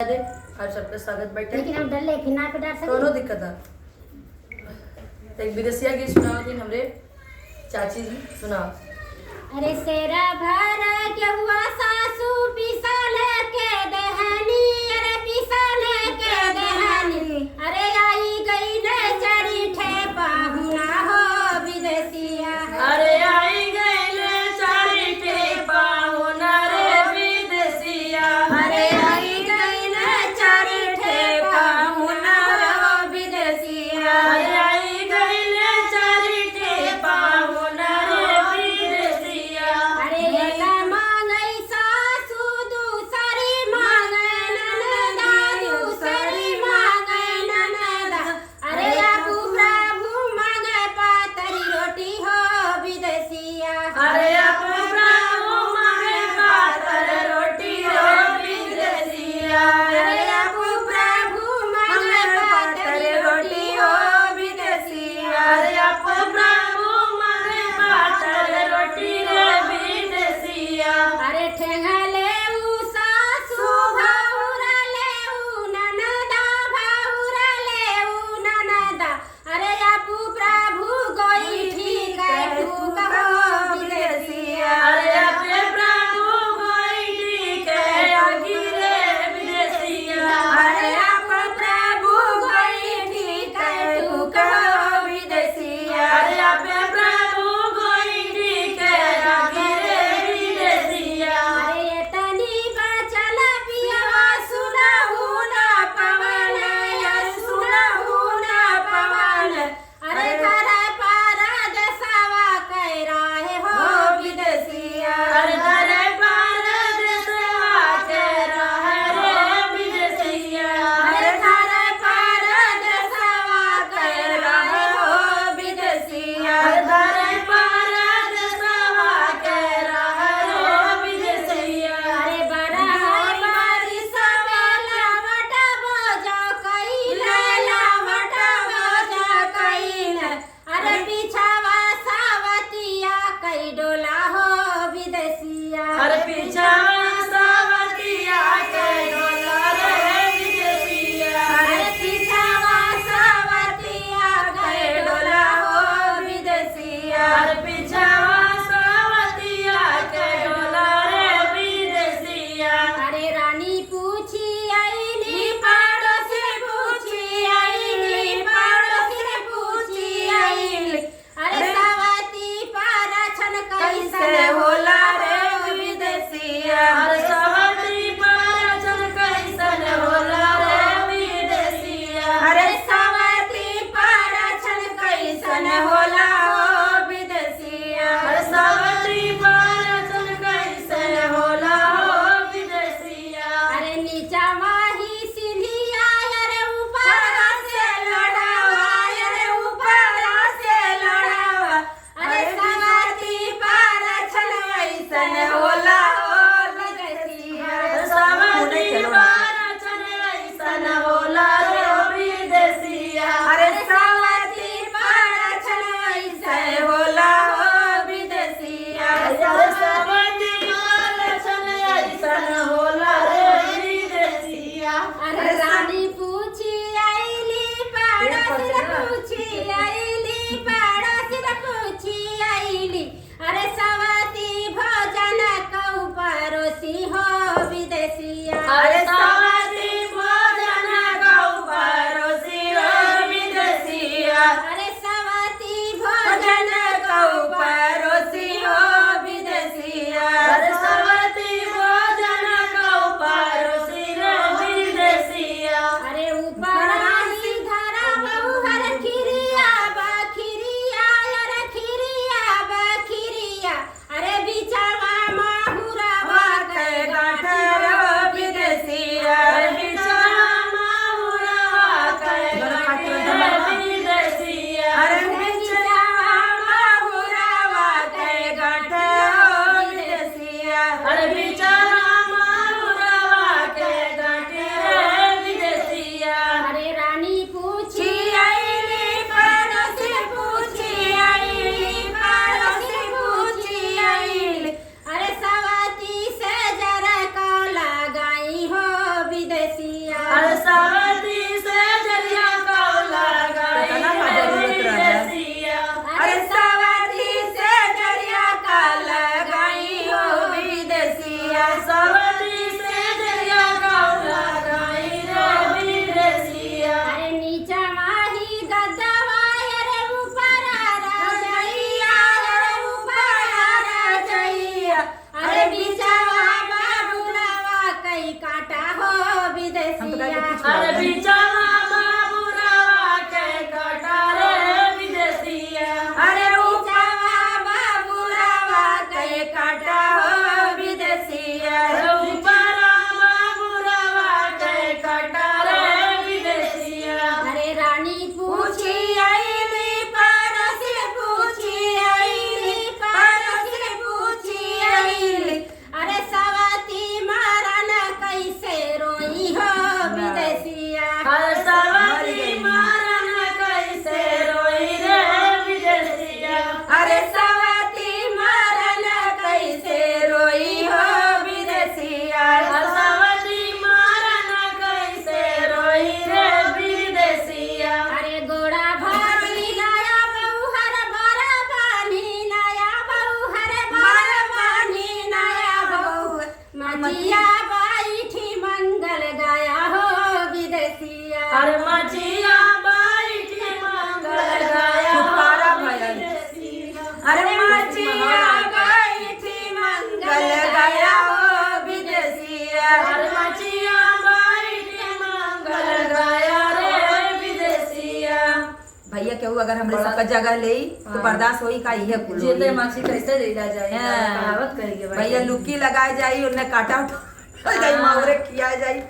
आप सबका स्वागत बैठे। लेकिन हम डर ले फिर ना पे डर सकते दोनों दिक्कत है। एक विदेशिया गीत सुनाओ थी हमरे चाची जी सुनाओ। अरे सेरा भर के हुआ सासू पिसल के दहनी, अरे पिसल के दहनी, अरे आई गई ने चरी ठे पाहुना हो विदेशिया, अरे आई गई ने चरी ठे पाहुना रे विदेशिया, अरे आई गई ने चरी ठे पाहुना रे विदेशिया, अरे आई गई ने चरी ठे पाहुना रे विदेशिया। अरे एक मांगई सासू दूसरी मांगे ननदा, दूसरी मांगे ननदा, अरे आपू प्रभु मांगे पातरी रोटी हो विदेशिया, अरे आपू प्रभु मांगे पातर रोटी हो विदेशिया, अरे आपू प्रभु मांगे पातरी रोटी हो विदेशिया, अरे आपू प्रभु मांगे पातर रोटी रे विदेशिया। अरे ठेंगले ऊ सासू भाउरा ले ऊ ननदा, भाउरा ले ऊ ननदा, अरे आपू प्रभु गोई ठीक है तू कहो विदेशिया, अरे अपने प्रभु कोई ठीक है आगी रे विदेशिया, अरे आपू प्रभु गोई ठीक है तू कहो विदेशिया, अरे अपने प्रभु कोई ठीक है आगी रे विदेशिया। अरे ये तनी बचल पियवा सुनहु ना पवन, यार सुनहु ना पवन, अरे घर पर देशवा कह रहे हो विदेशिया, अरे धरे पार देशवा के रहे रे विदेशिया, अरे घर पर देशवा कह रहे हो विदेशिया, अरे धरे पार देशवा के रहे रे विदेशिया। अरे बड़ा बारी सवेला वटा बोझा कइले, वटा बोझा कइले, अरे पिछावा सावतिया कई डोला हो विदेशिया, अरे पिछावा सावतिया के डोला रे विदेशिया, अरे पिछावा सावतिया कई डोला हो विदेशिया, अरे पिछावा सावतिया के डोला रे विदेशिया। अरे रानी पूछी आईली पड़ोसी पूछी आईली, पड़ोसी पूछी आईली, अरे सावती पारछन कैसे होला रे विदेशिया, अरे सावती पारछन कैसन होला रे विदेशिया, अरे सावती पारछन कैसन होला हो विदेशिया, अरे सावती पारछन कैसन होला हो विदेशिया। अरे नीचा माही सिंधिया, अरे ऊपर से लड़ावा, अरे ऊपर से लड़ावा, अरे सावती पारछन ऐसन होला हो विदेशिया, अरे सावती पारछन ऐसन होला रे विदेशिया, अरे सावती पारछन ऐसन होला हो विदेशिया, अरे सावती पारछन ऐसन होला रे विदेशिया। अरे रानी पूछी आईली पड़ोसी पूछी आईली, पड़ोसी पूछी आईली, अरे सावती भोजन कऊ परोसी हो विदेशिया, अरे सावती भोजन गौ परोसी हो विदेशिया, अरे सावती भोजन कऊ परोसी हो विदेशिया, अरे सावती भोजन गौ परोसी रे विदेशिया। अरे सावती से जरिया का लगाई कितना मजा रे जरूरत रहा। विदेशिया। अरे सवारी से जरिया का लगाई हो विदेशिया। सावती से जरिया का लगाई रे विदेशिया। अरे नीचा माही गद्दावा अरे ऊपर राजैया अरे ऊपर राजैया अरे बिचावा बाबूरावा कई काटा हो विदेशिया। अरे बिचावा बाबूरावा के काटा रे विदेशिया। अरे ऊपरवा बाबूरावा कई काटा हो विदेशिया। अरे ऊपरा बाबूरावा के काटा रे विदेशिया। अरे रानी पूछी आईली परस पूछी आईली परस पूछी आईली। अरे सवाती मारन कैसे रोई हो विदेशिया। अरे सावती मारन कैसे रोई रे विदेशिया। अरे सवाती मारन कैसे रोई हो विदेशिया। सावती मारन कैसे रोई रे विदेशिया। अरे गोड़ा भाभी नया बहू हर बारा पानी नया बहू हर बारा पानी नया बहू मचिया बैठी मंगल गाया हो विदेशिया। अरे मचिया बैठी मंगल गाया छुटकारा हो भयल। विदेशिया। अरे मचिया बैठी मंगल गया हो विदेशिया। अरे मचिया बैठी मंगल गाया रे विदेशिया। भैया केहू अगर हमरे सबका जगह ले तो बर्दाश्त होई का इहे कुल होई। जेते माछी कैसे देला जाए हाँ। कहावत कही के भैया लुकी लगाए जाई उन्हें काटा उठा जाई मावरे किया जाई।